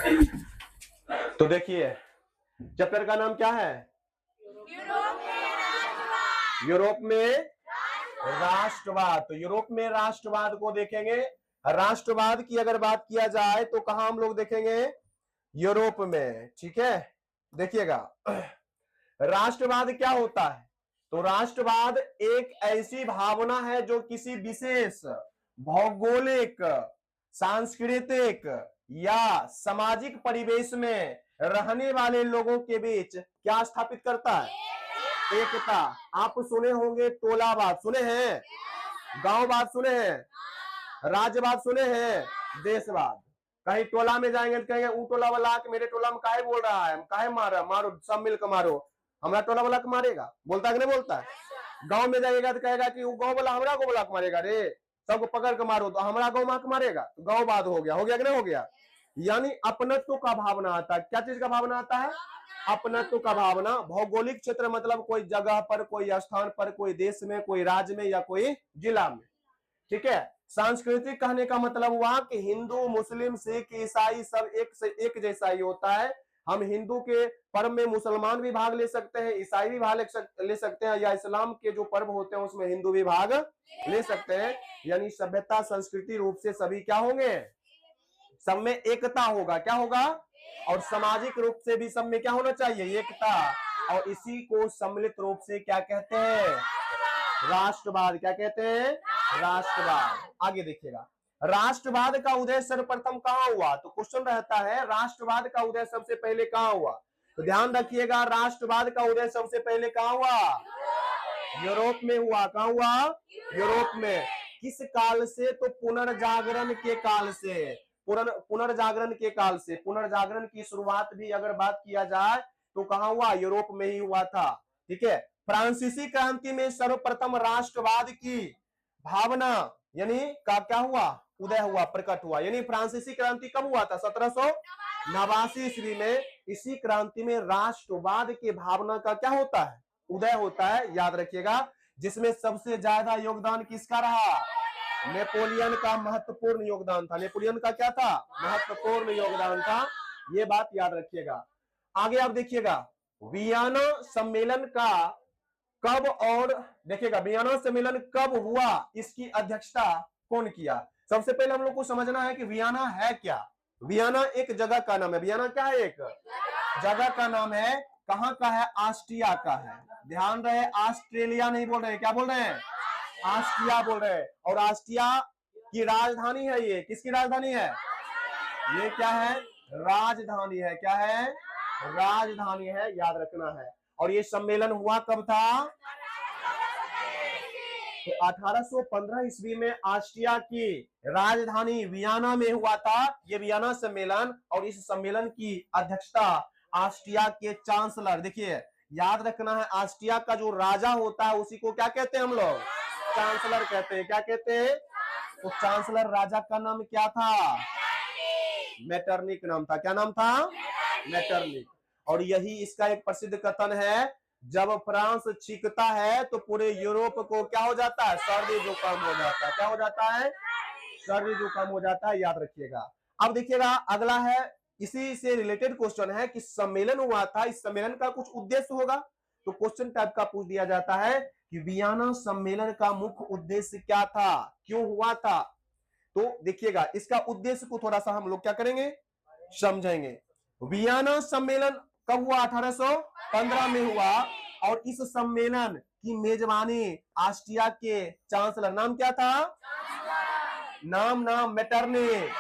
तो देखिए चैप्टर का नाम क्या है? यूरोप में राष्ट्रवाद। तो यूरोप में राष्ट्रवाद को देखेंगे। राष्ट्रवाद की अगर बात किया जाए तो कहां हम लोग देखेंगे? यूरोप में। ठीक है, देखिएगा राष्ट्रवाद क्या होता है? तो राष्ट्रवाद एक ऐसी भावना है जो किसी विशेष भौगोलिक, सांस्कृतिक या सामाजिक परिवेश में रहने वाले लोगों के बीच क्या स्थापित करता है? एकता। आप सुने होंगे टोलावाद, सुने हैं? गांववाद सुने हैं? राज्यवाद सुने हैं? देशवाद। कहीं टोला में जाएंगे तो कहेंगे वो टोला वाला आके मेरे टोला में काहे बोल रहा है, काहे मारा, मारो सब मिलकर मारो, हमारा टोला वाला को मारेगा। बोलता है कि नहीं बोलता है? गांव में जाएगा तो कहेगा कि वो गांव वाला हमारा गांव वाला को मारेगा, रे सबको पकड़ के मारो तो हमारा गांव मार के मारेगा। तो गांववाद हो गया कि नहीं हो गया? यानी अपनत्व का भावना आता है। क्या चीज का भावना आता है? अपनत्व का भावना। भौगोलिक क्षेत्र मतलब कोई जगह पर, कोई स्थान पर, कोई देश में, कोई राज्य में या कोई जिला में। ठीक है। सांस्कृतिक कहने का मतलब हुआ कि हिंदू, मुस्लिम, सिख, ईसाई सब एक से एक जैसा ही होता है। हम हिंदू के पर्व में मुसलमान भी भाग ले सकते हैं, ईसाई भी भाग ले सकते हैं, या इस्लाम के जो पर्व होते हैं उसमें हिंदू भी भाग ले सकते हैं। यानी सभ्यता संस्कृति रूप से सभी क्या होंगे? सब में एकता होगा। क्या होगा? और सामाजिक रूप से भी सब में क्या होना चाहिए? एकता। और इसी को सम्मिलित रूप से क्या कहते हैं? राष्ट्रवाद। क्या कहते हैं? राष्ट्रवाद। आगे देखिएगा, राष्ट्रवाद का उदय सर्वप्रथम कहां हुआ? तो क्वेश्चन रहता है राष्ट्रवाद का उदय सबसे पहले कहां हुआ? तो ध्यान रखिएगा, राष्ट्रवाद का उदय सबसे पहले कहां हुआ? यूरोप में हुआ। कहां हुआ? यूरोप में। किस काल से? तो पुनर्जागरण के काल से। पुनर्जागरण के काल से। पुनर्जागरण की शुरुआत भी अगर बात किया जाए तो कहां हुआ? यूरोप में ही हुआ था। ठीक है। फ्रांसीसी क्रांति में सर्वप्रथम राष्ट्रवाद की भावना यानी का क्या हुआ? उदय हुआ, प्रकट हुआ। यानी फ्रांसीसी क्रांति कब हुआ था? 1789 ईस्वी में। इसी क्रांति में राष्ट्रवाद की भावना का क्या होता है? उदय होता है। याद रखिएगा, जिसमें सबसे ज्यादा योगदान किसका रहा? नेपोलियन का महत्वपूर्ण योगदान था। नेपोलियन का क्या था? महत्वपूर्ण योगदान था। ये बात याद रखिएगा। आगे आप देखिएगा, वियना सम्मेलन का कब और देखिएगा वियना सम्मेलन कब हुआ, इसकी अध्यक्षता कौन किया? सबसे पहले हम लोग को समझना है कि वियना है क्या। वियना एक जगह का नाम है। वियना क्या है? एक जगह का नाम है। कहां का है? ऑस्ट्रिया का है। ध्यान रहे, ऑस्ट्रेलिया नहीं बोल रहे, क्या बोल रहे हैं? ऑस्ट्रिया बोल रहे हैं। और ऑस्ट्रिया की राजधानी है ये। किसकी राजधानी है? ये क्या है? राजधानी है। क्या है? राजधानी है, याद रखना है। और ये सम्मेलन हुआ कब था? तो 1815 ईस्वी में ऑस्ट्रिया की राजधानी वियना में हुआ था ये वियना सम्मेलन। और इस सम्मेलन की अध्यक्षता ऑस्ट्रिया के चांसलर, देखिए याद रखना है, ऑस्ट्रिया का जो राजा होता है उसी को क्या कहते हैं हम लोग? चांसलर कहते हैं। क्या कहते हैं? तो चांसलर राजा का नाम क्या था? मेटरनिक नाम था। क्या नाम था? मेटरनिक। और यही इसका एक प्रसिद्ध कथन है, जब फ्रांस छींकता है तो पूरे यूरोप को क्या हो जाता है? सर्दी जुकाम हो जाता है। क्या हो जाता है? सर्दी जुकाम हो जाता है। याद रखिएगा। अब देखिएगा, अगला है, इसी से रिलेटेड क्वेश्चन है कि सम्मेलन हुआ था, इस सम्मेलन का कुछ उद्देश्य होगा। तो क्वेश्चन टाइप का पूछ दिया जाता है कि वियना सम्मेलन का मुख्य उद्देश्य क्या था, क्यों हुआ था? तो देखिएगा, इसका उद्देश्य को थोड़ा सा हम लोग क्या करेंगे? समझेंगे। वियना सम्मेलन कब हुआ? 1815 में हुआ। और इस सम्मेलन की मेजबानी ऑस्ट्रिया के चांसलर, नाम क्या था? नाम मेटरनिक।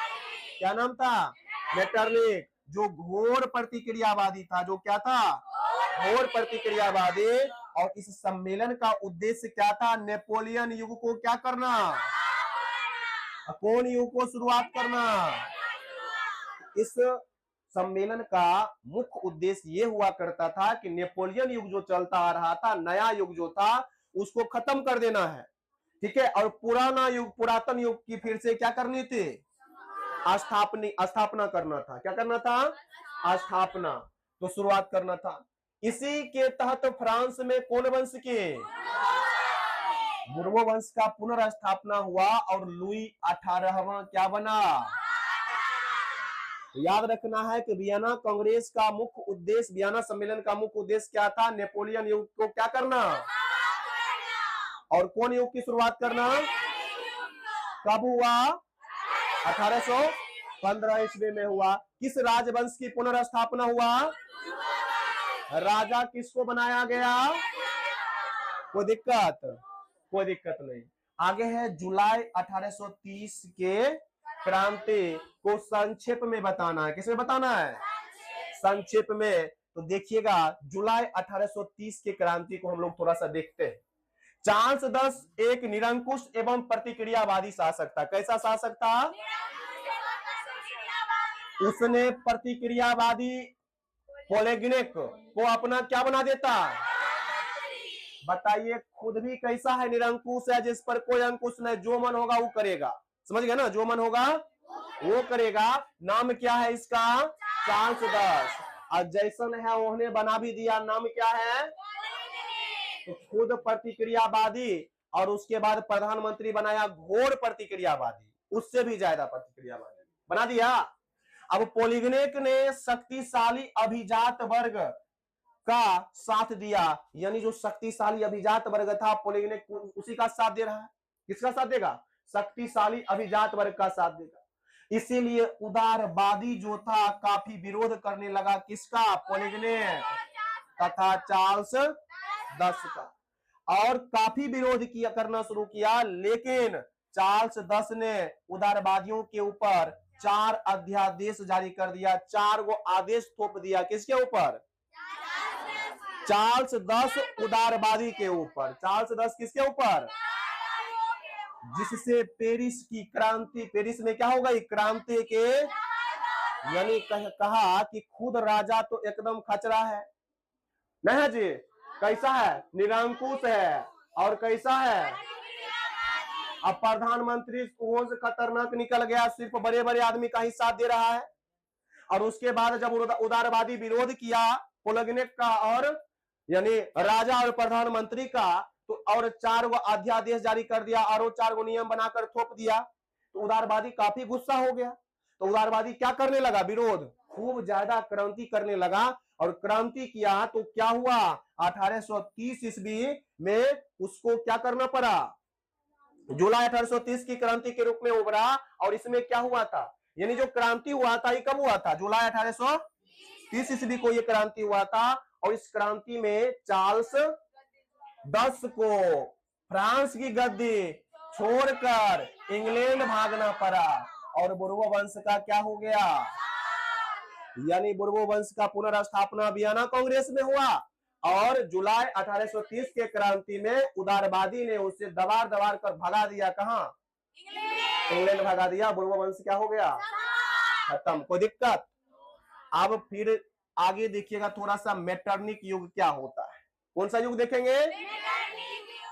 क्या नाम था? मेटरनिक। जो घोर प्रतिक्रियावादी था। जो क्या था? घोर प्रतिक्रियावादी। और इस सम्मेलन का उद्देश्य क्या था? नेपोलियन युग को क्या करना? कौन युग को शुरुआत करना? इस सम्मेलन का मुख्य उद्देश्य ये हुआ करता था कि नेपोलियन युग जो चलता आ रहा था, नया युग जो था, उसको खत्म कर देना है। ठीक है। और पुराना युग, पुरातन युग की फिर से क्या करनी थी? स्थापना करना था। क्या करना था? स्थापना। तो शुरुआत करना था। इसी के तहत फ्रांस में कौन वंश के? बुर्बो वंश का पुनर्स्थापना हुआ और लुई 18वां क्या बना? याद रखना है कि वियना कांग्रेस का मुख्य उद्देश्य, वियना सम्मेलन का मुख्य उद्देश्य क्या था? नेपोलियन युग को क्या करना, और कौन युग की शुरुआत करना? कब हुआ? 1815 ईस्वी में हुआ। किस राजवंश की पुनर्स्थापना हुआ? राजा किसको बनाया गया? कोई दिक्कत? कोई दिक्कत नहीं। आगे है जुलाई 1830 के क्रांति को संक्षेप में बताना है। किसमें बताना है? संक्षेप में। तो देखिएगा जुलाई 1830 के क्रांति को हम लोग थोड़ा सा देखते हैं। चार्ल्स दस एक निरंकुश एवं प्रतिक्रियावादी शासक था। कैसा शासक था? उसने प्रतिक्रियावादी पोलिगनेक को अपना क्या बना देता? बताइए खुद भी कैसा है? निरंकुश है, जिस पर कोई अंकुश नहीं, जो मन होगा वो करेगा। समझ गया ना? जो मन होगा वो करेगा। नाम क्या है इसका? चार्ल्स दस। और जैसन है उन्होंने बना भी दिया। नाम क्या है? तो खुद प्रतिक्रियावादी और उसके बाद प्रधानमंत्री बनाया घोर प्रतिक्रियावादी, उससे भी ज्यादा प्रतिक्रियावादी बना दिया। अब पोलिगनेक ने शक्तिशाली अभिजात वर्ग का साथ दिया, यानी जो शक्तिशाली अभिजात वर्ग था पोलिगनेक उसी का साथ दे रहा है। किसका साथ देगा? शक्तिशाली अभिजात वर्ग का साथ देगा। इसीलिए उदारवादी जो था काफी विरोध करने लगा। किसका? पोलिगनेक तथा चार्ल्स दस का, और काफी विरोध किया करना शुरू किया। लेकिन चार्ल्स दस ने उदारवादियों के ऊपर 4 अध्यादेश जारी कर दिया। 4 गो आदेश थोप दिया। किसके ऊपर? चार्ल्स दस उदारवादी के ऊपर। चार्ल्स दस किसके ऊपर? जिससे पेरिस की क्रांति, पेरिस में क्या होगा? क्रांति के, यानी कहा कि खुद राजा तो एकदम खचरा है, नहीं है जी? कैसा है? निरंकुश है। और कैसा है? अब प्रधानमंत्री खतरनाक निकल गया, सिर्फ बड़े बड़े आदमी का ही साथ दे रहा है। और उसके बाद जब उदारवादी विरोध किया पोलिगनेक का और यानी राजा और प्रधानमंत्री का, तो और 4 गो अध्यादेश जारी कर दिया और 4 गो नियम बनाकर थोप दिया। तो उदारवादी काफी गुस्सा हो गया। तो उदारवादी क्या करने लगा? विरोध, खूब ज्यादा क्रांति करने लगा। और क्रांति किया तो क्या हुआ? 1830 ईस्वी में उसको क्या करना पड़ा? जुलाई 1830 की क्रांति के रूप में उभरा। और इसमें क्या हुआ था? यानी जो क्रांति हुआ था ये कब हुआ था? जुलाई 1830 ईस्वी को ये क्रांति हुआ था। और इस क्रांति में चार्ल्स दस को फ्रांस की गद्दी छोड़कर इंग्लैंड भागना पड़ा। और बुर्बो वंश का क्या हो गया? यानी बुर्बो वंश का पुनर्स्थापना वियना कांग्रेस में हुआ। और जुलाई 1830 के क्रांति में उदारवादी ने उसे दबार दबार कर भगा दिया। कहां? इंग्लैंड भगा दिया। बुर्बो वंश क्या हो गया? खत्म। कोई दिक्कत? अब फिर आगे देखिएगा थोड़ा सा मेटरनिक युग क्या होता है। कौन सा युग देखेंगे?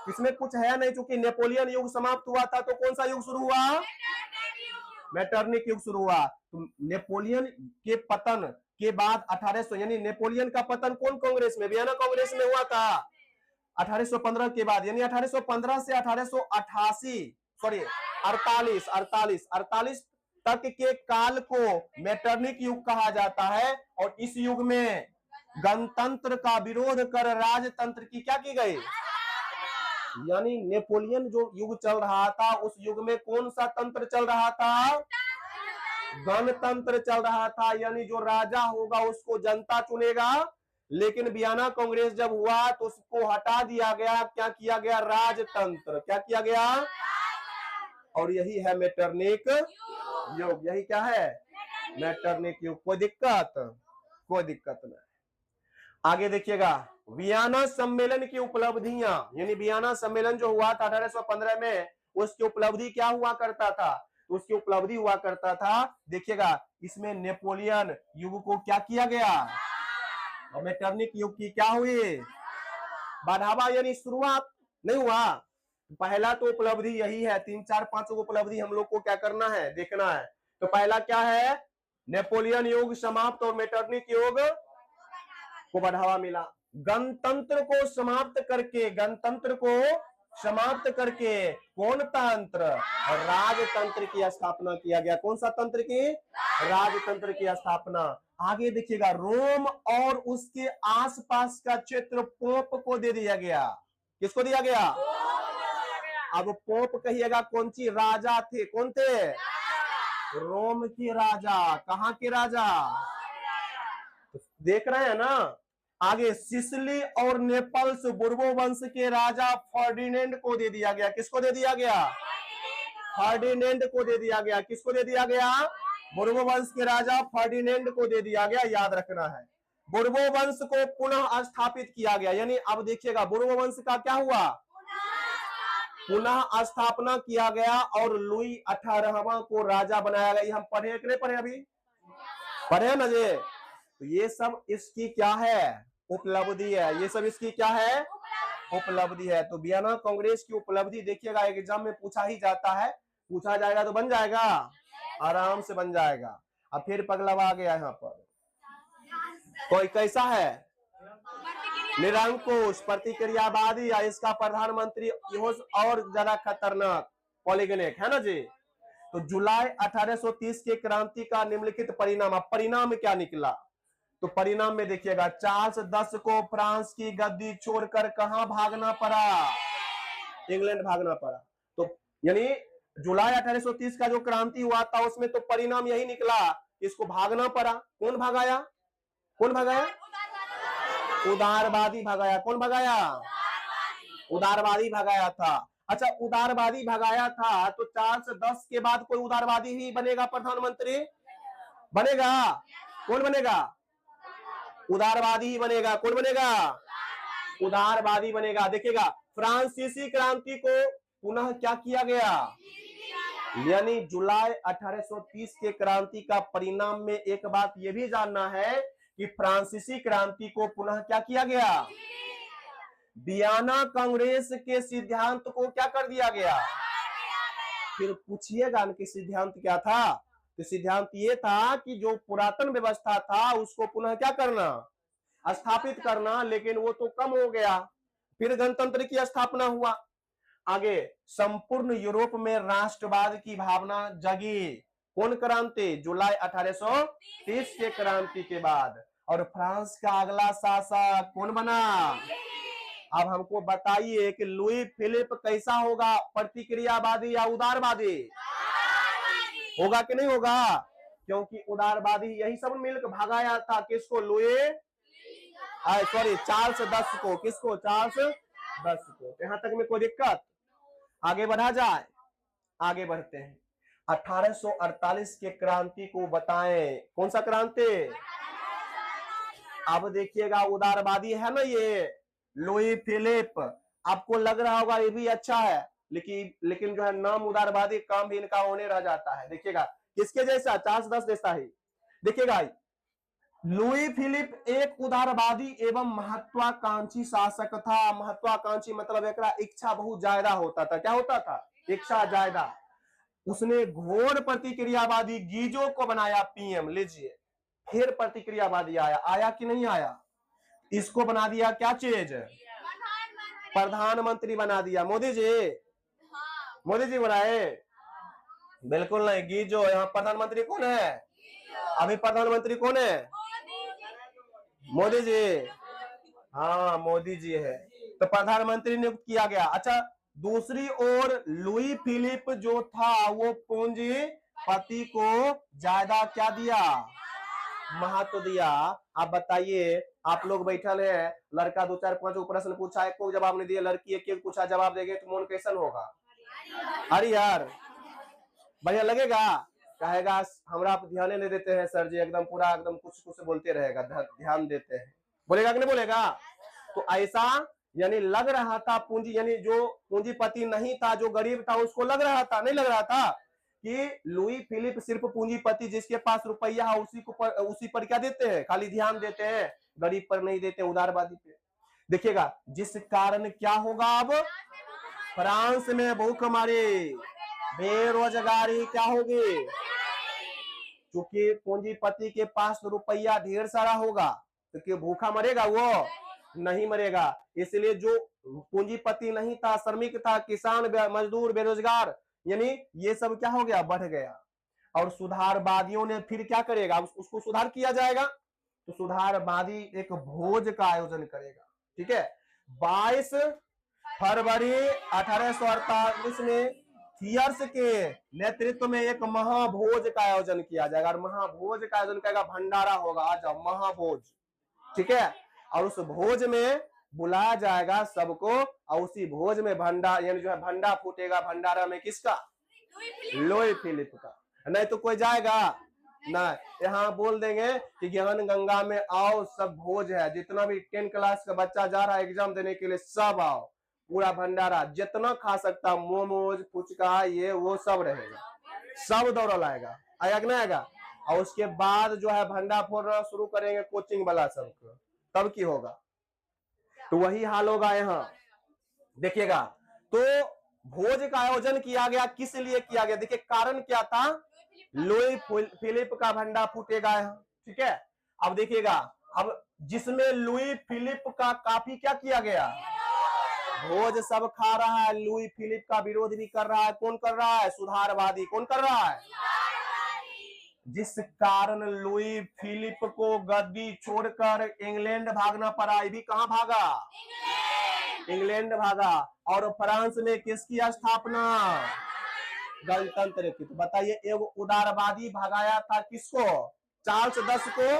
इसमें कुछ है नहीं, चूंकि नेपोलियन युग समाप्त हुआ था। तो कौन सा युग शुरू हुआ? मेटरनिक युग शुरू हुआ। तो नेपोलियन के पतन के बाद 1800, यानी नेपोलियन का पतन कौन कांग्रेस में? वियना कांग्रेस में हुआ था 1815 के बाद। यानी 1815 से 1888 सॉरी 48 तक के काल को मेटरनिक युग कहा जाता है। और इस युग में गणतंत्र का विरोध कर राजतंत्र की क्या की गई? यानी नेपोलियन जो युग चल रहा था उस युग में कौन सा तंत्र चल रहा था? गणतंत्र चल रहा था। यानी जो राजा होगा उसको जनता चुनेगा। लेकिन वियना कांग्रेस जब हुआ तो उसको हटा दिया गया। क्या किया गया? राजतंत्र। क्या किया गया? और यही है मेटरनिक युग। यही क्या है? मेटरनिक युग। कोई दिक्कत? कोई दिक्कत नहीं। आगे देखिएगा वियना सम्मेलन की उपलब्धियां, यानी वियना सम्मेलन जो हुआ था 1815 में, उसकी उपलब्धि क्या हुआ करता था? उसकी उपलब्धि हुआ करता था, देखिएगा इसमें नेपोलियन युग को क्या किया गया? और मेटरनिक युग की क्या हुई? बढ़ावा, यानी शुरुआत नहीं हुआ। पहला तो उपलब्धि यही है। 3 4 5 उपलब्धि हम लोग को क्या करना है? देखना है। तो पहला क्या है? नेपोलियन युग समाप्त और मेटरनिक युग को बढ़ावा मिला। गणतंत्र को समाप्त करके, गणतंत्र को समाप्त करके कौन तंत्र? राजतंत्र की स्थापना किया गया। कौन सा तंत्र की? राजतंत्र की स्थापना। आगे देखिएगा, रोम और उसके आसपास का क्षेत्र पोप को दे दिया गया। किसको दिया गया? अब पोप कहिएगा कौन सी राजा थे? कौन थे? रोम के राजा। कहां के राजा? देख रहे हैं ना। आगे सिसिली और नेपल्स बुर्बो वंश के राजा फर्डिनेंड को दे दिया गया। किसको दे दिया गया? फर्डिनेंड को दे दिया गया। किसको दे दिया गया? बुर्बो वंश के राजा फर्डिनेंड को दे दिया गया। याद रखना है, बुर्बो वंश को पुनः स्थापित किया गया। यानी अब देखिएगा, बुर्बो वंश का क्या हुआ? पुनः स्थापना किया गया और लुई 18वां को राजा बनाया गया। ये हम पढ़े कि नहीं पढ़े? अभी पढ़े ना जे। तो ये सब इसकी क्या है? उपलब्धि है। ये सब इसकी क्या है? उपलब्धि है। तो वियना कांग्रेस की उपलब्धि देखिएगा, एग्जाम में पूछा ही जाता है। पूछा जाएगा तो बन जाएगा, आराम से बन जाएगा। अब फिर पगलवा गया यहाँ पर। कोई कैसा है? निरंकुश, प्रतिक्रियावादी, या इसका प्रधानमंत्री और ज्यादा खतरनाक, पॉलीगेनिक है ना जी। तो जुलाई 1830 के क्रांति का निम्नलिखित परिणाम। अब परिणाम क्या निकला? तो परिणाम में देखिएगा, चार्ल्स 10 को फ्रांस की गद्दी छोड़कर कहां भागना पड़ा? इंग्लैंड भागना पड़ा। तो यानी जुलाई 1830 का जो क्रांति हुआ था उसमें तो परिणाम यही निकला, इसको भागना पड़ा। कौन भगाया? कौन भगाया? उदारवादी भगाया। कौन भगाया? उदारवादी भगाया था। अच्छा, उदारवादी भगाया था तो चार्ल्स 10 के बाद कोई उदारवादी ही बनेगा प्रधानमंत्री? बनेगा? कौन बनेगा? उदारवादी ही बनेगा। कौन बनेगा? उदारवादी बनेगा। देखिएगा, फ्रांसीसी क्रांति को पुनः क्या किया गया? यानी जुलाई 1830 के क्रांति का परिणाम में एक बात यह भी जानना है कि फ्रांसीसी क्रांति को पुनः क्या किया गया? वियना कांग्रेस के सिद्धांत को क्या कर दिया गया? फिर पूछिएगा इनके सिद्धांत क्या था? तो सिद्धांत ये था कि जो पुरातन व्यवस्था था उसको पुनः क्या करना? स्थापित करना। लेकिन वो तो कम हो गया। फिर गणतंत्र की स्थापना हुआ। आगे संपूर्ण यूरोप में राष्ट्रवाद की भावना जगी। कौन क्रांति? जुलाई 1830 के क्रांति के बाद। और फ्रांस का अगला शासक कौन बना? अब हमको बताइए कि लुई फिलिप कैसा होगा? प्रतिक्रियावादी या उदारवादी? होगा कि नहीं होगा? क्योंकि उदारवादी यही सब मिलकर भगाया था। किसको? लुई चार्ल्स 10 को। किसको? चार्ल्स 10 को। यहां तक में कोई दिक्कत? आगे बढ़ा जाए। आगे बढ़ते हैं। 1848 के क्रांति को बताएं। कौन सा क्रांति? अब देखिएगा, उदारवादी है ना ये लुई फिलिप। आपको लग रहा होगा ये भी अच्छा है, लेकिन जो है नाम उदारवादी, काम भी इनका होने रह जाता है। देखिएगा किसके जैसा? चार्ल्स 10 जैसा ही। देखिएगा, लुई फिलिप एक उदारवादी एवं महत्वाकांक्षी शासक था। महत्वाकांक्षी मतलब एकरा इच्छा बहुत ज्यादा होता था। क्या होता था? इच्छा ज्यादा। उसने घोर प्रतिक्रियावादी गीजो को बनाया पीएम। लीजिए, फिर प्रतिक्रियावादी आया कि नहीं आया? इसको बना दिया क्या चीज? प्रधानमंत्री बना दिया। मोदी जी बनाए? बिल्कुल नहीं, गीजो। यहाँ प्रधानमंत्री कौन है? अभी प्रधानमंत्री कौन है? मोदी जी। हाँ, मोदी जी है। तो प्रधानमंत्री नियुक्त किया गया। अच्छा, दूसरी ओर लुई फिलिप जो था वो पूंजीपति को ज्यादा क्या दिया? महत्व दिया। आप बताइए, आप लोग बैठल है, लड़का 2 4 5 प्रश्न पूछा, एक को जवाब नहीं दिया, लड़की एक पूछा जवाब देंगे तो मन कैसन होगा? अरे यार, बढ़िया लगेगा? कहेगा हमरा आप ध्यान नहीं देते हैं सर जी, एकदम पूरा एकदम कुछ बोलते रहेगा, ध्यान देते हैं। बोलेगा कि नहीं बोलेगा? तो ऐसा यानी लग रहा था पूंजी, यानी जो पूंजीपति नहीं था, जो गरीब था, उसको लग रहा था, नहीं लग रहा था कि लुई फिलिप सिर्फ पूंजीपति, जिसके पास रुपया है उसी पर क्या देते हैं? खाली ध्यान देते हैं, गरीब पर नहीं देते, उदारवादी पे। देखिएगा, जिस कारण क्या होगा? अब फ्रांस में भूखमरी, बेरोजगारी क्या होगी? क्योंकि पूंजीपति के पास रुपया ढेर सारा होगा तो क्यों भूखा मरेगा वो? नहीं मरेगा। इसलिए जो पूंजीपति नहीं था, श्रमिक था, किसान, मजदूर, बेरोजगार, यानी ये सब क्या हो गया, बढ़ गया। और सुधारवादियों ने फिर क्या करेगा, उसको सुधार किया जाएगा, तो सुधारवादी एक भोज का आयोजन करेगा। ठीक है, 22 फरवरी 1848 में थियर्स के नेतृत्व में एक महाभोज का आयोजन किया जाएगा। और महाभोज का आयोजन करेगा, भंडारा होगा, आ जाओ महाभोज। ठीक है, और उस भोज में बुलाया जाएगा सबको, और उसी भोज में भंडारा यानी जो है भंडा फूटेगा। भंडारा में किसका, लुई फिलिप का। नहीं तो कोई जाएगा ना, यहाँ बोल देंगे कि ज्ञान गंगा में आओ, सब भोज है, जितना भी 10 क्लास का बच्चा जा रहा है एग्जाम देने के लिए सब आओ, पूरा भंडारा जितना खा सकता, मोमोज, फुचका, ये वो सब रहेगा, सब दौड़ लाएगा, आएगा कि नहीं आएगा। और उसके बाद जो है भंडा फोड़ना शुरू करेंगे कोचिंग वाला सबको, तब की होगा। तो वही हाल होगा यहाँ, देखिएगा। तो भोज का आयोजन किया गया, किस लिए किया गया, देखिए कारण क्या था, लुई फिलिप का भंडा फूटेगा यहाँ। ठीक है, अब देखिएगा, अब जिसमें लुई फिलिप का काफी क्या किया गया, भोज सब खा रहा है, लुई फिलिप का विरोध भी कर रहा है। कौन कर रहा है, सुधारवादी। कौन कर रहा है, जिस कारण लुई फिलिप को गद्दी छोड़कर इंग्लैंड भागना पड़ा। ये भी कहां भागा, इंग्लैंड भागा। और फ्रांस में किसकी स्थापना, गणतंत्र की। तो बताइए, एक उदारवादी भगाया था किसको, चार्ल्स 10 को।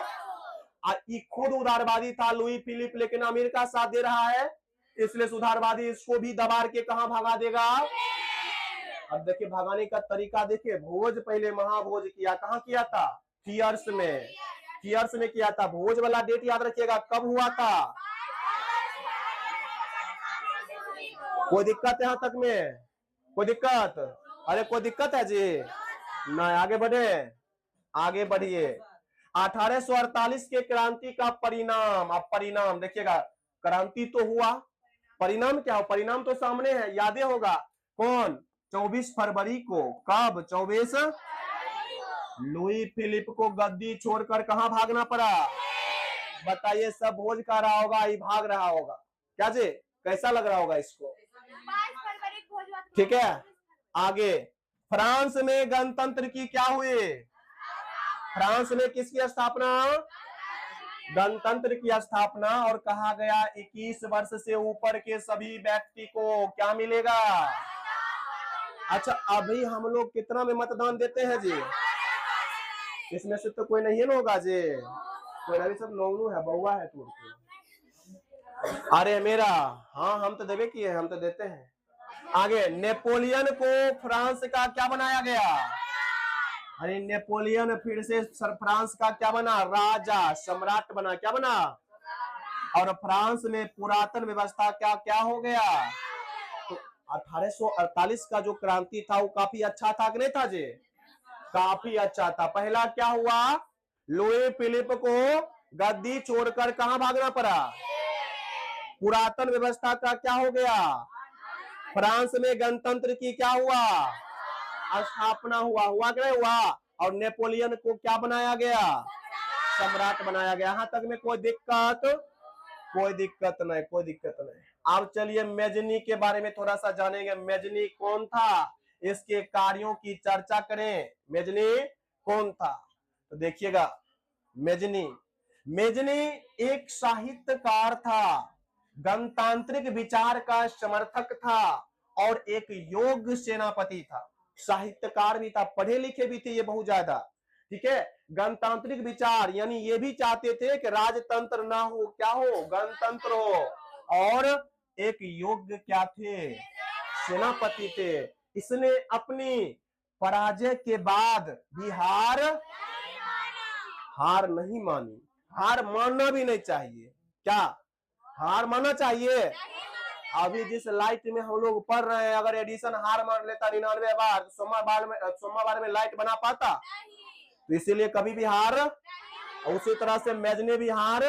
खुद उदारवादी था लुई फिलिप, लेकिन अमेरिका साथ दे रहा है, इसलिए सुधारवादी इसको भी दबार के कहां भगा देगा। अब देखिए भगाने का तरीका देखिए, भोज पहले महाभोज किया, कहां किया था, थियर्स में। थियर्स में किया था। भोज वाला डेट याद रखिएगा, कब हुआ था, कोई दिक्कत यहाँ तक में, कोई दिक्कत, अरे कोई दिक्कत है जी, नहीं आगे बढ़े, आगे बढ़िए। 1848 के क्रांति का परिणाम। अब परिणाम देखिएगा, क्रांति तो हुआ, परिणाम क्या हो, परिणाम तो सामने है, यादें होगा। कौन, 24 फरवरी को, कब, 24, लुई फिलिप को गद्दी छोड़कर कहां भागना पड़ा, बताइए। सब भोज खा रहा होगा, ये भाग रहा होगा, क्या जी, कैसा लग रहा होगा इसको। ठीक है, आगे। फ्रांस में गणतंत्र की क्या हुई, फ्रांस में किसकी स्थापना, गणतंत्र की स्थापना। और कहा गया 21 वर्ष से ऊपर के सभी व्यक्ति को क्या मिलेगा। अच्छा, अभी हम लोग कितना में मतदान देते हैं जी, इसमें से तो कोई नहीं है ना होगा जी, कोई नहीं, सब नौनू है, बउआ है तू। अरे मेरा, हाँ हम तो देवे किए, हम तो देते हैं। आगे, नेपोलियन को फ्रांस का क्या बनाया गया, अरे नेपोलियन फिर से फ्रांस का क्या बना, राजा, सम्राट बना, क्या बना। और फ्रांस में पुरातन व्यवस्था क्या क्या हो गया। तो 1848 का जो क्रांति था वो काफी अच्छा था कि नहीं था जी, काफी अच्छा था। पहला क्या हुआ, लुई फिलिप को गद्दी छोड़कर कहां भागना पड़ा, पुरातन व्यवस्था का क्या हो गया, फ्रांस में गणतंत्र की क्या हुआ, स्थापना हुआ, हुआ क्या हुआ। और नेपोलियन को क्या बनाया गया, सम्राट बनाया गया। यहां तक में कोई दिक्कत, कोई दिक्कत नहीं, कोई दिक्कत नहीं। अब चलिए मेजनी के बारे में थोड़ा सा जानेंगे। मेजनी कौन था, इसके कार्यों की चर्चा करें। मेजनी कौन था, तो देखिएगा, मेजनी, मेजनी एक साहित्यकार था, गणतांत्रिक विचार का समर्थक था, और एक योग्य सेनापति था। साहित्यकार भी था, पढ़े लिखे भी थे ये बहुत ज्यादा। ठीक है, गणतांत्रिक विचार यानी ये भी चाहते थे कि राजतंत्र ना हो, क्या हो, गणतंत्र हो। और एक योग्य क्या थे, सेनापति थे। इसने अपनी पराजय के बाद भी हार नहीं मानी। हार मानना भी नहीं चाहिए, क्या हार मानना चाहिए। अभी जिस लाइट में हम लोग पढ़ रहे हैं, अगर एडिशन हार मान लेता 99 बार, तो सोमवार में लाइट बना पाता, तो इसीलिए कभी भी हार। उसी तरह से मेजनी भी हार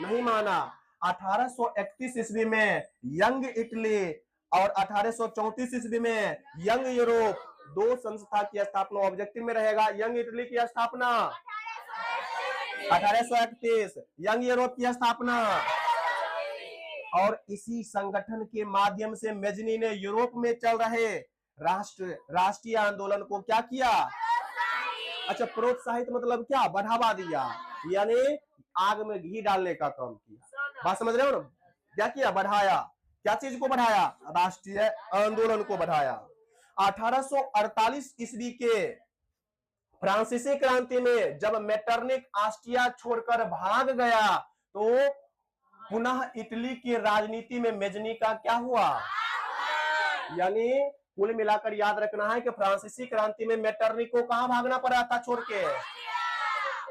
नहीं माना। 1831 ईस्वी में यंग इटली और 1834 ईस्वी में यंग यूरोप, दो संस्था की स्थापना। ऑब्जेक्टिव में रहेगा, यंग इटली की स्थापना 1831, यंग यूरोप की स्थापना और इसी संगठन के माध्यम से मेजनी ने यूरोप में चल रहे राष्ट्रीय आंदोलन को क्या किया? अच्छा, प्रोत्साहित मतलब क्या? बढ़ावा दिया, यानी आग में घी डालने का काम किया। बात समझ रहे हो ना? क्या किया? बढ़ाया। क्या चीज को बढ़ाया? राष्ट्रीय आंदोलन को बढ़ाया। 1848 ईस्वी के फ्रांसीसी क्रांति में जब मेटरनिक ऑस्ट्रिया छोड़कर भाग गया तो पुनः इटली की राजनीति में मेजनी का क्या हुआ? यानी कुल मिलाकर याद रखना है कि फ्रांसीसी क्रांति में मेटरनिक को कहां भागना पड़ा था? छोड़ के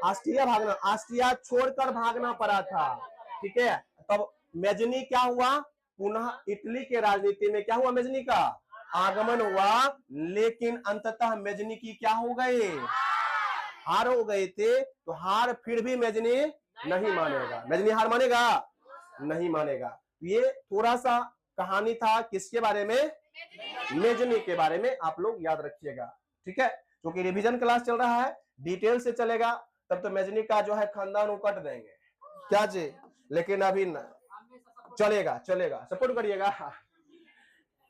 ऑस्ट्रिया छोड़कर भागना पड़ा था। ठीक है, तब मेजनी क्या हुआ? पुनः इटली के राजनीति में क्या हुआ? मेजनी का आगमन हुआ, लेकिन अंततः मेजनी की क्या हो गए? हार हो गए थे। तो हार फिर भी मेजनी नहीं मानेगा। मेजनी हार मानेगा? नहीं मानेगा। ये थोड़ा सा कहानी था किसके बारे में? मेजनी के बारे में। आप लोग याद रखिएगा, ठीक है? क्योंकि रिवीजन क्लास चल रहा है, डिटेल से चलेगा, तब तो मेजनी का जो है खानदान उकट देंगे क्या जी, लेकिन अभी ना चलेगा, सपोर्ट करिएगा।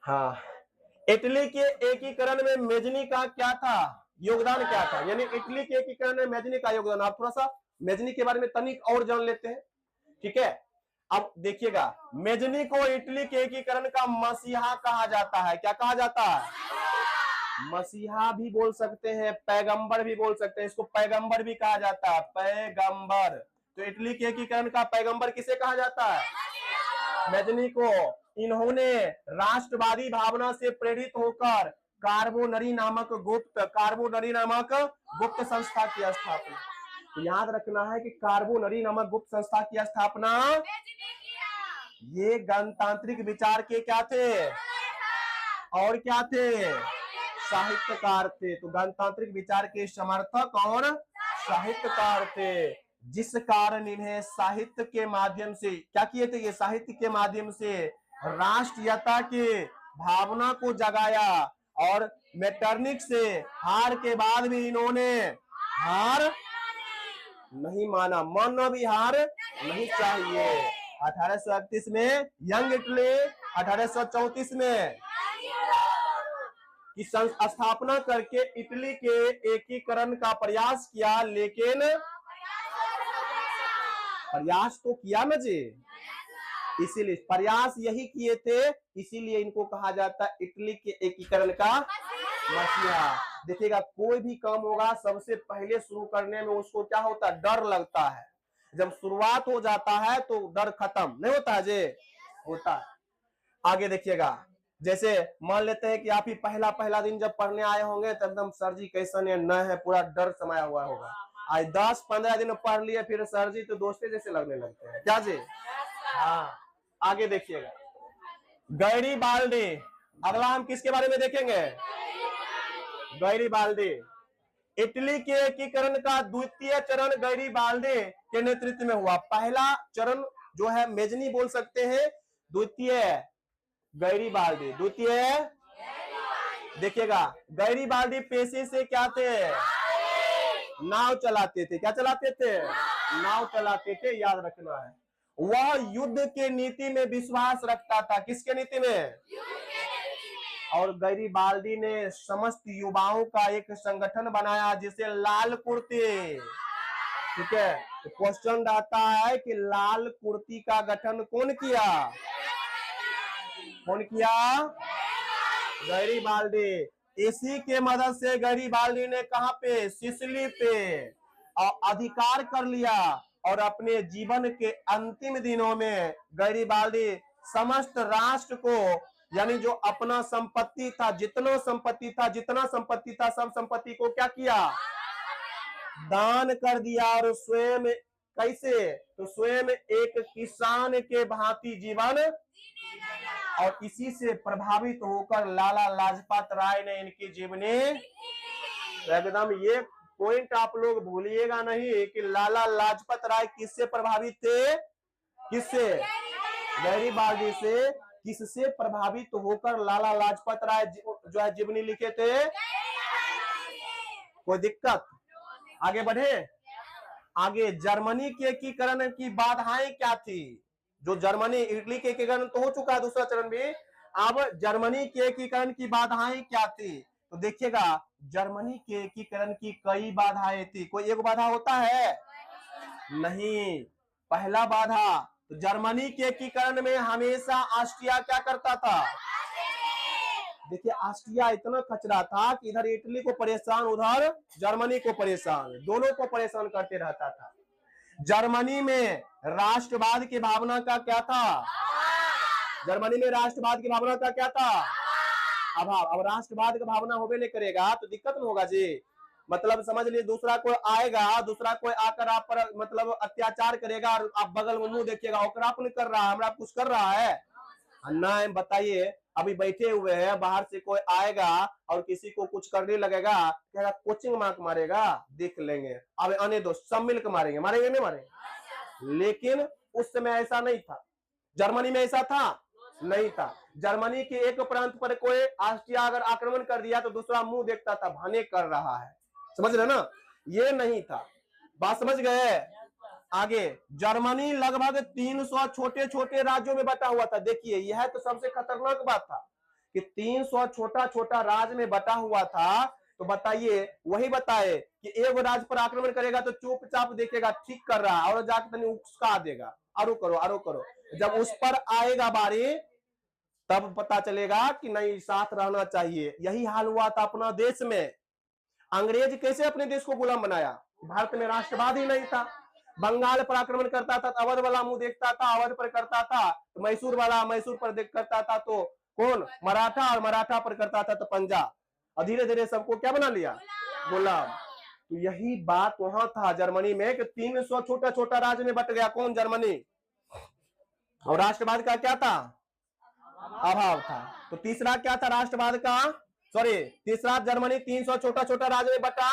हाँ, इटली के एकीकरण में मेजनी का क्या था? योगदान क्या था? यानी इटली के एकीकरण में मेजनी का योगदान। आप थोड़ा सा मेजनी के बारे में तनिक और जान लेते हैं, ठीक है? अब देखिएगा, मेजनी को इटली के एकीकरण का मसीहा कहा जाता है। क्या कहा जाता है? मसीहा भी बोल सकते हैं, पैगंबर भी बोल सकते हैं। इसको पैगंबर भी कहा जाता है, पैगंबर। तो इटली के एकीकरण का पैगंबर किसे कहा जाता है? मेजनी को। इन्होंने राष्ट्रवादी भावना से प्रेरित होकर कार्बोनरी नामक गुप्त संस्था की स्थापना। तो याद रखना है कि कार्बोनरी नामक गुप्त संस्था की स्थापना ये गणतांत्रिक विचार के क्या थे? और क्या थे? साहित्यकार थे। तो गणतांत्रिक विचार के समर्थक और साहित्यकार थे, जिस कारण इन्हें साहित्य के माध्यम से क्या किए थे? ये साहित्य के माध्यम से राष्ट्रीयता के भावना को जगाया। और मेटरनिक से हार के बाद भी इन्होंने हार नहीं माना। मानना भी हार नहीं चाहिए। 1838 में यंग इटली, 1834 में की स्थापना करके इटली के एकीकरण का प्रयास किया, लेकिन प्रयास तो किया ना जी, इसीलिए प्रयास यही किए थे, इसीलिए इनको कहा जाता है इटली के एकीकरण का मसीहा। देखिएगा, कोई भी काम होगा सबसे पहले शुरू करने में उसको क्या होता है? डर लगता है। जब शुरुआत हो जाता है तो डर खत्म नहीं होता है जी, होता है। आगे देखिएगा, जैसे मान लेते हैं कि आप ही पहला दिन जब पढ़ने आए होंगे तो एकदम सर जी कैसन है, न है, पूरा डर समाया हुआ होगा। आज 10-15 दिन पढ़ लिए, फिर सर जी तो दोस्ते जैसे लगने लगते हैं क्या जी? हाँ, आगे देखिएगा, गैरीबाल्डी। अगला हम किसके बारे में देखेंगे? गैरीबाल्डी। इटली के एकीकरण का द्वितीय चरण गैरीबाल्डी के नेतृत्व में हुआ। पहला चरण जो है मेजनी बोल सकते हैं, द्वितीय गैरीबाल्डी। देखिएगा, गैरीबाल्डी पेशे से क्या थे? नाव चलाते थे। क्या चलाते थे? नाव चलाते थे, याद रखना है। वह युद्ध के नीति में विश्वास रखता था। किसके नीति में? और गैरीबाल्डी ने समस्त युवाओं का एक संगठन बनाया जिसे लाल कुर्ती। ठीक है, तो क्वेश्चन आता है कि लाल कुर्ती का गठन कौन किया? गैरीबाल्डी। इसी के मदद से गैरीबाल्डी ने कहां पे? सिसिली पे अधिकार कर लिया। और अपने जीवन के अंतिम दिनों में गैरीबाल्डी समस्त राष्ट्र को, यानी जो अपना संपत्ति था, जितना संपत्ति था, सब संपत्ति को क्या किया? दान कर दिया। और स्वयं कैसे? तो स्वयं एक किसान के भांति जीवन। और इसी से प्रभावित होकर लाला लाजपत राय ने इनकी जीवनी, एकदम ये पॉइंट आप लोग भूलिएगा नहीं कि लाला लाजपत राय किससे प्रभावित थे? किससे? गैरीबाल्डी से। किससे प्रभावित होकर लाला लाजपत राय जो है जीवनी लिखे थे? कोई दिक्कत? आगे बढ़े। आगे जर्मनी के एकीकरण की बाधाएं क्या थी? जो जर्मनी इटली के एकीकरण तो हो चुका है, दूसरा चरण भी। अब जर्मनी के एकीकरण की बाधाएं क्या थी, तो देखिएगा जर्मनी के एकीकरण की कई बाधाएं थी। कोई एक बाधा होता है नहीं। पहला बाधा, तो जर्मनी के एकीकरण में हमेशा ऑस्ट्रिया क्या करता था, देखिए ऑस्ट्रिया इतना कचरा था कि इधर इटली को परेशान, उधर जर्मनी को परेशान, दोनों को परेशान करते रहता था। जर्मनी में राष्ट्रवाद की भावना का क्या था, जर्मनी में राष्ट्रवाद की भावना का क्या था, अभाव। अब राष्ट्रवाद का भावना होबे नहीं करेगा तो दिक्कत न होगा जी। मतलब समझ लीजिए दूसरा कोई आएगा, दूसरा कोई आकर आप पर मतलब अत्याचार करेगा और आप बगल में मुंह देखिएगा, ओकरा नहीं कर रहा है, हमरा कुछ कर रहा है ना। बताइए अभी बैठे हुए हैं, बाहर से कोई आएगा और किसी को कुछ करने लगेगा, क्या कोचिंग मार्क मारेगा, देख लेंगे, अब आने दो, सब मिलकर मारेंगे, मारेंगे नहीं मारेंगे। लेकिन उस समय ऐसा नहीं था, जर्मनी में ऐसा था नहीं था। जर्मनी के एक प्रांत पर कोई ऑस्ट्रिया अगर आक्रमण कर दिया तो दूसरा मुंह देखता था, भाने कर रहा है, समझ रहे ना, ये नहीं था। बात समझ गए। आगे, जर्मनी लगभग 300 छोटे छोटे राज्यों में बटा हुआ था। देखिए यह तो सबसे खतरनाक बात था कि 300 छोटा छोटा राज्य में बटा हुआ था। तो बताइए, वही बताए कि एक राज्य पर आक्रमण करेगा तो चुपचाप देखेगा ठीक कर रहा है और जाकर उसका देगा, आरो करो आरो करो। जब उस पर आएगा बारी तब पता चलेगा कि नहीं, साथ रहना चाहिए। यही हाल हुआ था अपना देश में। अंग्रेज कैसे अपने देश को गुलाम बनाया, भारत में राष्ट्रवाद ही नहीं था। बंगाल पर आक्रमण करता था तो अवध वाला मुंह देखता था, अवध पर करता था तो मैसूर वाला मैसूर पर देख करता था, तो कौन, मराठा, और मराठा पर करता था तो पंजाब, और धीरे धीरे सबको क्या बना लिया, गुलाम। तो यही बात वहां था जर्मनी में कि 300 छोटा छोटा राज्य में बट गया, कौन, जर्मनी। और राष्ट्रवाद का क्या था, अभाव था। तो तीसरा क्या था राष्ट्रवाद का, तीसरा जर्मनी 300 छोटा छोटा राज्य में बटा,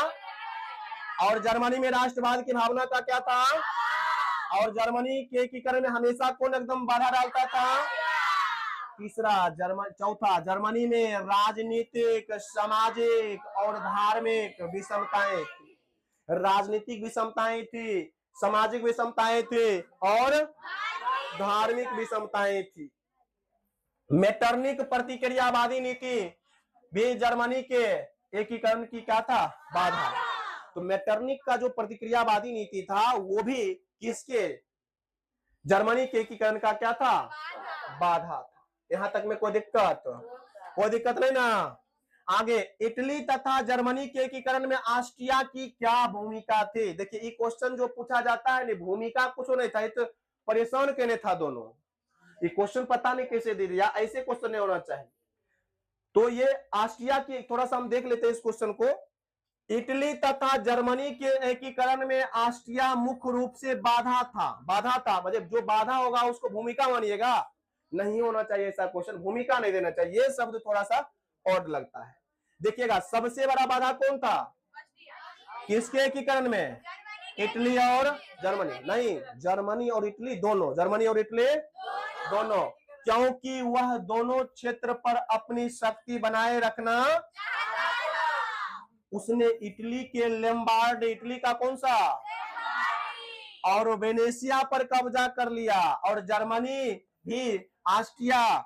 और जर्मनी में राष्ट्रवाद की भावना का क्या था, और जर्मनी के एकीकरण में हमेशा कौन एकदम बाधा डालता था, तीसरा चौथा, जर्मनी में राजनीतिक, सामाजिक और धार्मिक विषमताएं थी। राजनीतिक विषमताएं थी, सामाजिक विषमताएं थी और धार्मिक विषमताएं थी। मेटरनिक प्रतिक्रियावादी नीति भी जर्मनी के एकीकरण की क्या था, बाधा। तो मेटरनिक का जो प्रतिक्रियावादी नीति था वो भी किसके, जर्मनी के एकीकरण का क्या था, बाधा था। यहां तक में कोई दिक्कत नहीं ना। आगे, इटली तथा जर्मनी के एकीकरण में ऑस्ट्रिया की क्या भूमिका थी। देखिए ये क्वेश्चन जो पूछा जाता है, भूमिका कुछ नहीं था, तो परेशान कहने था दोनों। ये क्वेश्चन पता नहीं कैसे दे दिया, ऐसे क्वेश्चन नहीं होना चाहिए। तो ये ऑस्ट्रिया की, थोड़ा सा हम देख लेते हैं इस क्वेश्चन को। इटली तथा जर्मनी के एकीकरण में ऑस्ट्रिया मुख्य रूप से बाधा था। मतलब जो बाधा होगा उसको भूमिका मानिएगा, नहीं होना चाहिए ऐसा क्वेश्चन, भूमिका नहीं देना चाहिए। ये शब्द थोड़ा सा ऑड लगता है। देखिएगा सबसे बड़ा बाधा कौन था, किसके एकीकरण में, इटली और जर्मनी, नहीं, जर्मनी और इटली दोनों, जर्मनी और इटली दोनों, क्योंकि वह दोनों क्षेत्र पर अपनी शक्ति बनाए रखना, उसने इटली के लैम्बार्ड, इटली का कौन सा, और वेनेशिया पर कब्जा कर लिया, और जर्मनी भी ऑस्ट्रिया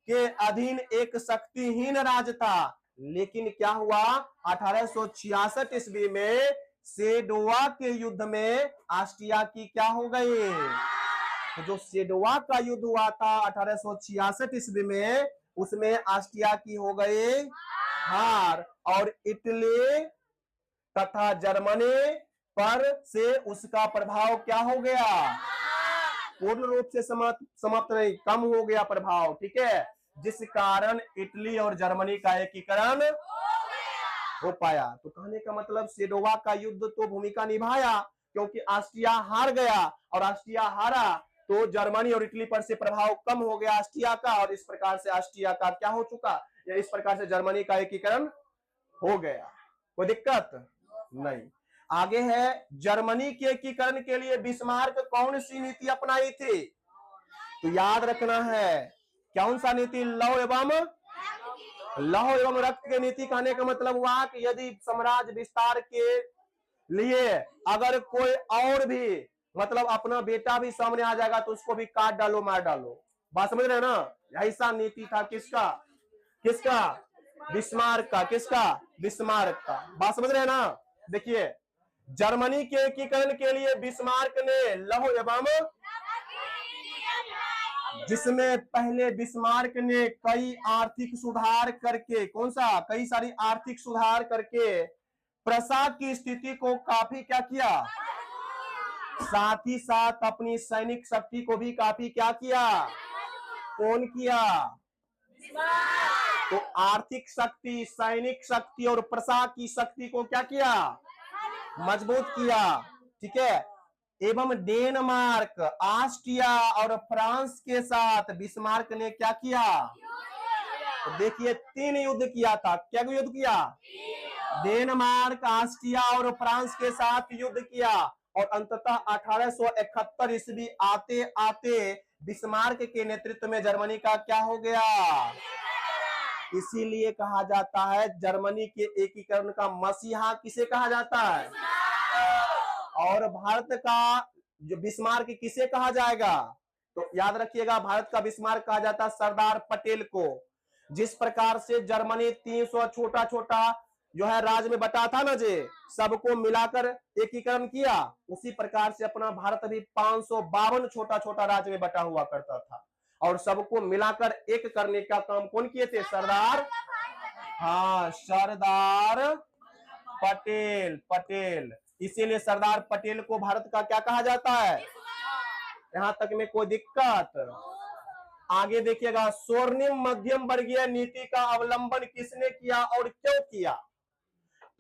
के अधीन एक शक्तिहीन राज्य था। लेकिन क्या हुआ, 1866 ईस्वी में सेडोवा के युद्ध में ऑस्ट्रिया की क्या हो गई, तो जो सेडोवा का युद्ध हुआ था 1866 ईस्वी में, उसमें ऑस्ट्रिया की हो गई हार, और इटली तथा जर्मनी पर से उसका प्रभाव क्या हो गया, पूर्ण रूप से समाप्त नहीं, कम हो गया प्रभाव, ठीक है, जिस कारण इटली और जर्मनी का एकीकरण हो पाया। तो कहने का मतलब सेडोवा का युद्ध तो भूमिका निभाया, क्योंकि ऑस्ट्रिया हार गया, और ऑस्ट्रिया हारा तो जर्मनी और इटली पर से प्रभाव कम हो गया ऑस्ट्रिया का, और इस प्रकार से ऑस्ट्रिया का क्या हो चुका, या इस प्रकार से जर्मनी का एकीकरण हो गया। कोई दिक्कत नहीं। आगे है, जर्मनी के एकीकरण के लिए बिस्मार्क कौन सी नीति अपनाई थी, तो याद रखना है कौन सा नीति, लौ एवं रक्त की नीति। कहने का मतलब हुआ कि यदि साम्राज्य विस्तार के लिए अगर कोई और भी मतलब अपना बेटा भी सामने आ जाएगा तो उसको भी काट डालो, मार डालो। बात समझ रहे हैं ना? ऐसा नीति था किसका? किसका? बिस्मार्क का। किसका? बिस्मार्क का। बात समझ रहे हैं ना? देखिए, जर्मनी के एकीकरण के लिए बिस्मार्क ने लौह एवं, जिसमें पहले बिस्मार्क ने कई आर्थिक सुधार करके, कौन सा? कई सारी आर्थिक सुधार करके प्रसा की स्थिति को काफी क्या किया, साथ ही साथ अपनी सैनिक शक्ति को भी काफी क्या किया? कौन किया? तो आर्थिक शक्ति, सैनिक शक्ति और प्रसा की शक्ति को क्या किया? मजबूत किया। ठीक है। एवं डेनमार्क, ऑस्ट्रिया और फ्रांस के साथ बिस्मार्क ने क्या किया? तो देखिए 3 युद्ध किया था। क्या युद्ध किया? डेनमार्क, ऑस्ट्रिया और फ्रांस के साथ युद्ध किया और अंततः 1871 ईस्वी आते आते बिस्मार्क के नेतृत्व में जर्मनी का क्या हो गया? इसीलिए कहा जाता है जर्मनी के एकीकरण का मसीहा किसे कहा जाता है? और भारत का जो बिस्मार्क किसे कहा जाएगा? तो याद रखिएगा, भारत का बिस्मार्क कहा जाता है सरदार पटेल को। जिस प्रकार से जर्मनी 300 छोटा छोटा जो है राज्य में बटा था ना जी, सबको मिलाकर एकीकरण किया, उसी प्रकार से अपना भारत भी 552 छोटा छोटा राज्य में बटा हुआ करता था और सबको मिलाकर एक करने का काम कौन किए थे? सरदार, हाँ, सरदार पटेल। पटेल, इसीलिए सरदार पटेल को भारत का क्या कहा जाता है? यहां तक में कोई दिक्कत? आगे देखिएगा, स्वर्णिम मध्यम वर्गीय नीति का अवलंबन किसने किया और क्यों किया?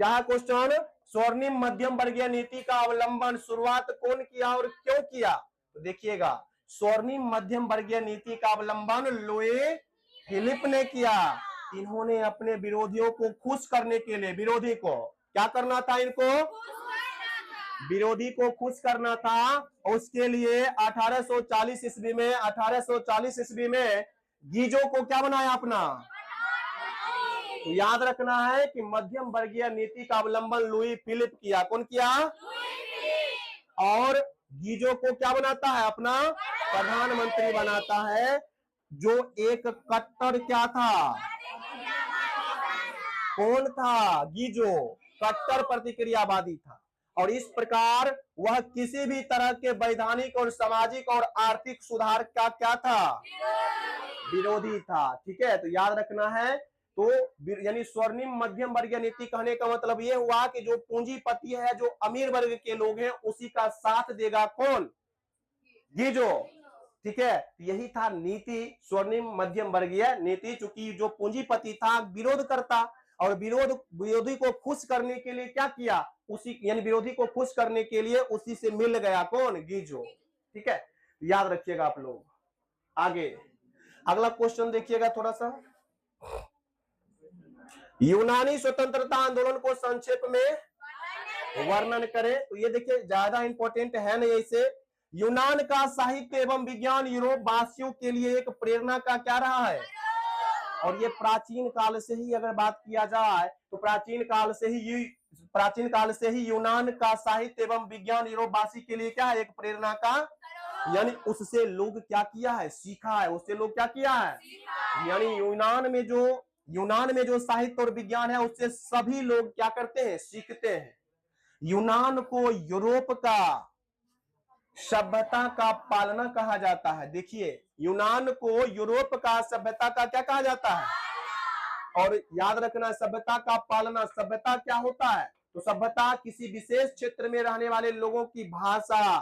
क्या है क्वेश्चन? स्वर्णिम मध्यम वर्गीय नीति का अवलंबन शुरुआत कौन किया और क्यों किया? तो देखिएगा, स्वर्णिम मध्यम वर्गीय नीति का अवलंबन लुई फिलिप ने किया। इन्होंने अपने विरोधियों को खुश करने के लिए, विरोधी को क्या करना था? इनको विरोधी को खुश करना था। उसके लिए 1840 ईस्वी में गीजो को क्या बनाया अपना? तो याद रखना है कि मध्यम वर्गीय नीति का अवलंबन लुई फिलिप किया। कौन किया? और गीजो को क्या बनाता है? अपना प्रधानमंत्री बनाता है, जो एक कट्टर क्या था? कौन था? गीजो कट्टर प्रतिक्रियावादी था और इस प्रकार वह किसी भी तरह के वैधानिक और सामाजिक और आर्थिक सुधार का क्या था? विरोधी था। ठीक है, तो याद रखना है। तो यानी स्वर्णिम मध्यम वर्गीय नीति कहने का मतलब यह हुआ कि जो पूंजीपति है, जो अमीर वर्ग के लोग हैं, उसी का साथ देगा कौन? गीजो। ठीक है, यही था नीति, स्वर्णिम मध्यम वर्गीय नीति। चूंकि जो पूंजीपति था विरोध करता और विरोधी को खुश करने के लिए क्या किया? उसी यानी विरोधी को खुश करने के लिए उसी से मिल गया कौन? गीजो। ठीक है, याद रखिएगा आप लोग। आगे अगला क्वेश्चन देखिएगा थोड़ा सा। यूनानी स्वतंत्रता आंदोलन को संक्षेप में वर्णन करें। तो ये देखिए ज्यादा इंपॉर्टेंट है नहीं ऐसे। यूनान का साहित्य एवं विज्ञान यूरोप वासियों के लिए एक प्रेरणा का क्या रहा है? और ये प्राचीन काल से ही अगर बात किया जाए तो प्राचीन काल से ही यूनान का साहित्य एवं विज्ञान यूरोपवासी के लिए क्या है? एक प्रेरणा का, यानी उससे लोग क्या किया है? सीखा है। उससे लोग क्या किया है? यानी यूनान में जो साहित्य और विज्ञान है उससे सभी लोग क्या करते हैं? सीखते हैं। यूनान को यूरोप का सभ्यता का पालना कहा जाता है। देखिए, यूनान को यूरोप का सभ्यता का क्या कहा जाता है? और याद रखना, सभ्यता का पालना, सभ्यता क्या होता है? तो सभ्यता किसी विशेष क्षेत्र में रहने वाले लोगों की भाषा,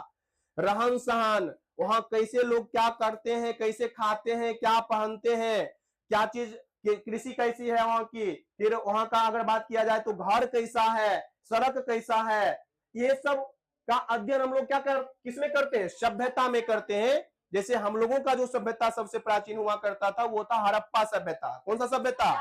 रहन सहन, वहां कैसे लोग क्या करते हैं, कैसे खाते हैं, क्या पहनते हैं, क्या चीज, कृषि कैसी है वहां की, फिर वहां का अगर बात किया जाए तो घर कैसा है, सड़क कैसा है, ये सब का अध्ययन हम लोग किसमें करते हैं? सभ्यता में करते हैं। जैसे हम लोगों का जो सभ्यता सबसे प्राचीन हुआ करता था वो था हड़प्पा सभ्यता। कौन सा सभ्यता?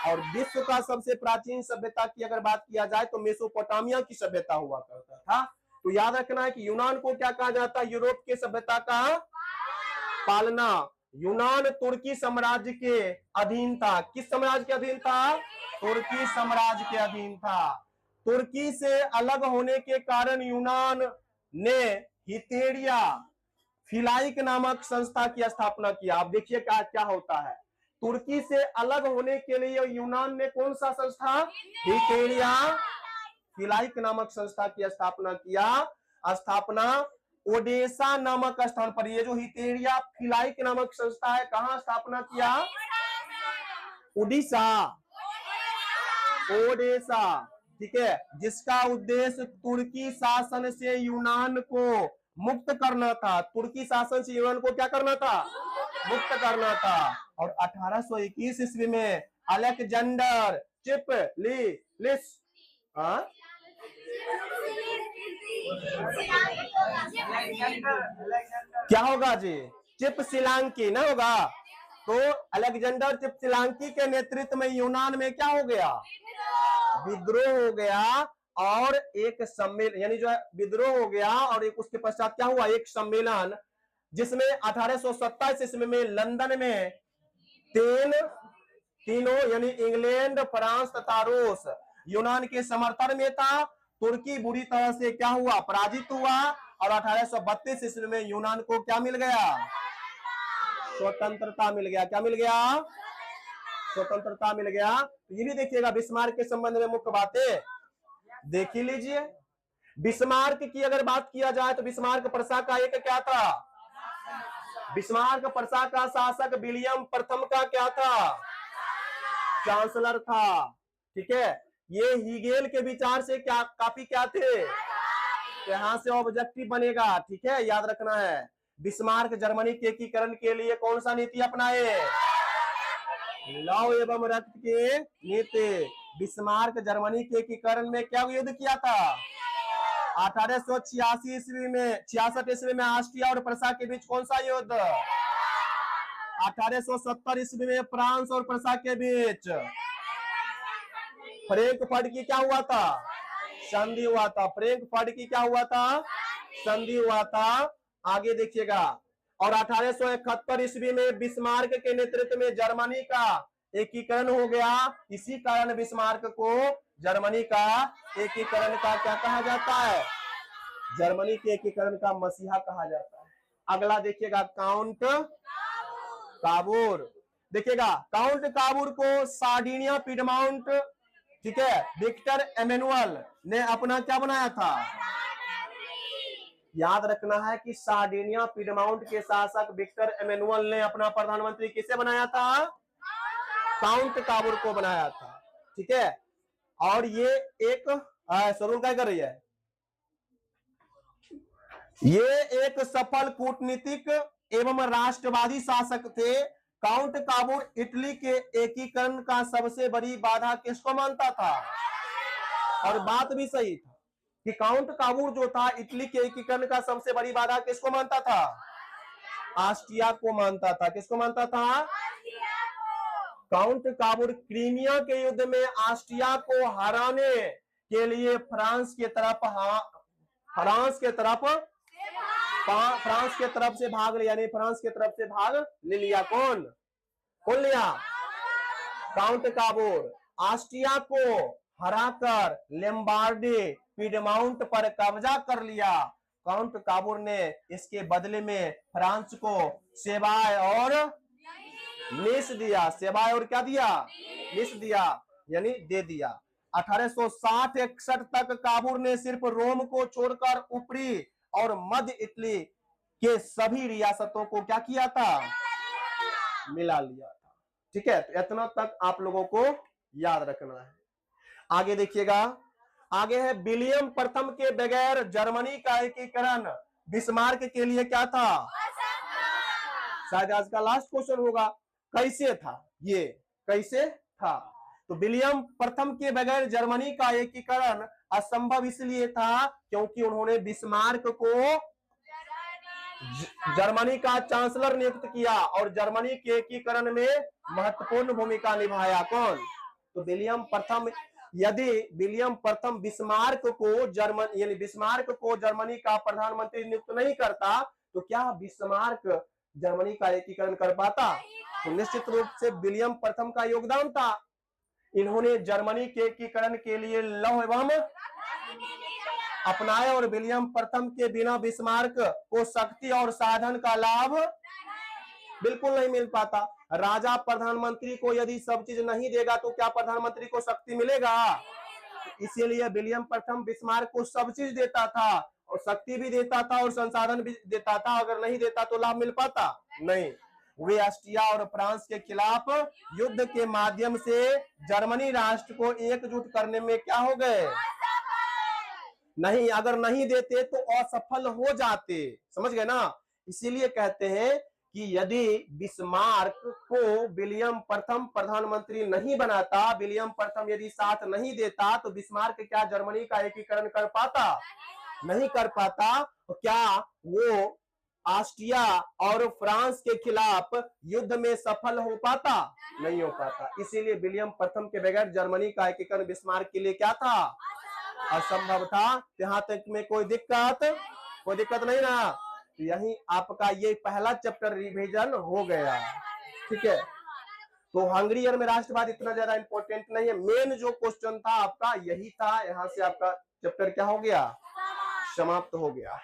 और विश्व का सबसे प्राचीन सभ्यता की अगर बात किया जाए तो मेसोपोटामिया की सभ्यता हुआ करता था। तो याद रखना है कि यूनान को क्या कहा जाता है? यूरोप के सभ्यता का पालना। यूनान तुर्की साम्राज्य के अधीन था। किस साम्राज्य के अधीन था? तुर्की साम्राज्य के अधीन था। तुर्की से अलग होने के कारण यूनान ने हितेरिया फिलाइक नामक संस्था की स्थापना किया। आप देखिए क्या क्या होता है। तुर्की से अलग होने के लिए यूनान ने कौन सा संस्था, हितेरिया फिलाइक नामक संस्था की स्थापना किया। स्थापना ओडेसा नामक स्थान पर, ये जो हितेरिया फिलाइक नामक संस्था है कहां स्थापना किया, उड़ीसा, ओडेसा, ठीक है, जिसका उद्देश्य तुर्की शासन से यूनान को मुक्त करना था। तुर्की शासन से यूनान को क्या करना था, मुक्त करना था। और 1821 ईस्वी में अलेक्जेंडर चिपलिस, क्या होगा जी, चिपसिलांकी ना होगा। तो अलेक्जेंडर चिपसिलांकी के नेतृत्व में यूनान में क्या हो गया, विद्रोह हो गया। और एक सम्मेलन, यानी जो है विद्रोह हो गया, और एक उसके पश्चात क्या हुआ, एक सम्मेलन, जिसमें 1827 ईस्वी में लंदन में तीनों यानी इंग्लैंड, फ्रांस तथा रूस यूनान के समर्थन में था। तुर्की बुरी तरह से क्या हुआ, पराजित हुआ। और 1832 ईस्वी में यूनान को क्या मिल गया, स्वतंत्रता मिल गया। क्या मिल गया, स्वतंत्रता मिल गया। तो ये भी देखिएगा बिस्मार्क के संबंध में मुख्य बातें देख ही लीजिए। बिस्मार्क की अगर बात किया जाए तो बिस्मार्क प्रशा का एक क्या था, बिस्मार्क प्रशा का शासक विलियम प्रथम का क्या था, चांसलर था। ठीक है, ये हीगेल के विचार से क्या काफी क्या थे, तो यहां से ऑब्जेक्टिव बनेगा। ठीक है, याद रखना है। बिस्मार्क जर्मनी के एकीकरण के लिए कौन सा नीति अपनाए, लौ एवं रक्त के नीति। बिस्मार्क जर्मनी के एकीकरण में क्या युद्ध किया था, 1886 ईस्वी में, 66 ईस्वी में ऑस्ट्रिया और प्रशा के बीच कौन सा युद्ध, 1870 ईस्वी में फ्रांस और प्रशा के बीच फ्रैंकफर्ट की क्या हुआ था, संधि हुआ था। फ्रैंकफर्ट की क्या हुआ था, संधि हुआ था। आगे देखिएगा। और 1871 ईस्वी में बिस्मार्क के नेतृत्व में जर्मनी का एकीकरण हो गया। इसी कारण बिस्मार्क को जर्मनी का एकीकरण का क्या कहा जाता है, जर्मनी के एकीकरण का मसीहा कहा जाता है। अगला देखिएगा, काउंट काबूर। देखिएगा, काउंट काबूर को सार्डिनिया पिडमाउंट, ठीक है, विक्टर एमेनुअल ने अपना क्या बनाया था, याद रखना है कि सार्डिनिया पिडमाउंट के शासक विक्टर एमेनुअल ने अपना प्रधानमंत्री किसे बनाया था, काउंट काबूर को बनाया था। ठीक है, और ये एक सरूल क्या कर रही है, ये एक सफल कूटनीतिक एवं राष्ट्रवादी शासक थे। काउंट काबूर इटली के एकीकरण का सबसे बड़ी बाधा किसको मानता था, और बात भी सही था कि काउंट काबूर जो था इटली के एकीकरण का सबसे बड़ी बाधा किसको मानता था, ऑस्ट्रिया को मानता था। किसको मानता था, काउंट काबूर क्रीमिया के युद्ध में ऑस्ट्रिया को हराने के लिए फ्रांस के तरफ से भाग लिया, यानी फ्रांस के तरफ से भाग ले लिया। कौन लिया, काउंट काबूर। ऑस्ट्रिया को हराकर लैम्बार्डी पिडमाउंट पर कब्जा कर लिया। काउंट काबूर ने इसके बदले में फ्रांस को सेवाय और निस दिया। सेवाय और क्या दिया, निस दिया, यानी दे दिया। 1860-61 तक काबूर ने सिर्फ रोम को छोड़कर ऊपरी और मध्य इटली के सभी रियासतों को क्या किया था, मिला लिया था। ठीक है, तो इतना तक आप लोगों को याद रखना है। आगे देखिएगा, आगे है विलियम प्रथम के बगैर जर्मनी का एकीकरण बिस्मार्क के लिए क्या था, शायद आज का लास्ट क्वेश्चन होगा, कैसे था, ये कैसे था। तो विलियम प्रथम के बगैर जर्मनी का एकीकरण असंभव इसलिए था क्योंकि उन्होंने बिस्मार्क को जर्मनी का चांसलर नियुक्त किया और जर्मनी के एकीकरण में महत्वपूर्ण भूमिका निभाया। कौन, तो विलियम प्रथम। यदि विलियम प्रथम बिस्मार्क को जर्मनी का प्रधानमंत्री नियुक्त नहीं करता तो क्या बिस्मार्क जर्मनी का एकीकरण कर पाता, तो निश्चित रूप से विलियम प्रथम का योगदान था। इन्होंने जर्मनी के एकीकरण के लिए लौह एवं अपनाए और विलियम प्रथम के बिना बिस्मार्क को शक्ति और साधन का लाभ बिल्कुल नहीं मिल पाता। राजा प्रधानमंत्री को यदि सब चीज नहीं देगा तो क्या प्रधानमंत्री को शक्ति मिलेगा? इसीलिए विलियम प्रथम बिस्मार्क को सब चीज देता था और शक्ति भी देता था और संसाधन भी देता था। अगर नहीं देता तो लाभ मिल पाता नहीं। वे ऑस्ट्रिया और फ्रांस के खिलाफ युद्ध के माध्यम से जर्मनी राष्ट्र को एकजुट करने में क्या हो गए? नहीं, अगर नहीं देते तो असफल हो जाते। समझ गए ना? इसीलिए कहते हैं कि यदि बिस्मार्क को विलियम प्रथम प्रधानमंत्री नहीं बनाता, विलियम प्रथम यदि साथ नहीं देता तो बिस्मार्क क्या जर्मनी का एकीकरण कर पाता? नहीं कर पाता। तो क्या वो ऑस्ट्रिया और फ्रांस के खिलाफ युद्ध में सफल हो पाता? नहीं हो पाता। इसीलिए विलियम प्रथम के बगैर जर्मनी का एकीकरण बिस्मार्क के लिए क्या था? असंभव था। यहाँ तक में कोई दिक्कत नहीं ना? यही आपका ये पहला चैप्टर रिवीजन हो गया। ठीक है, तो हंगरियन में राष्ट्रवाद इतना ज्यादा इंपॉर्टेंट नहीं है। मेन जो क्वेश्चन था आपका यही था। यहाँ से आपका चैप्टर क्या हो गया? समाप्त हो गया।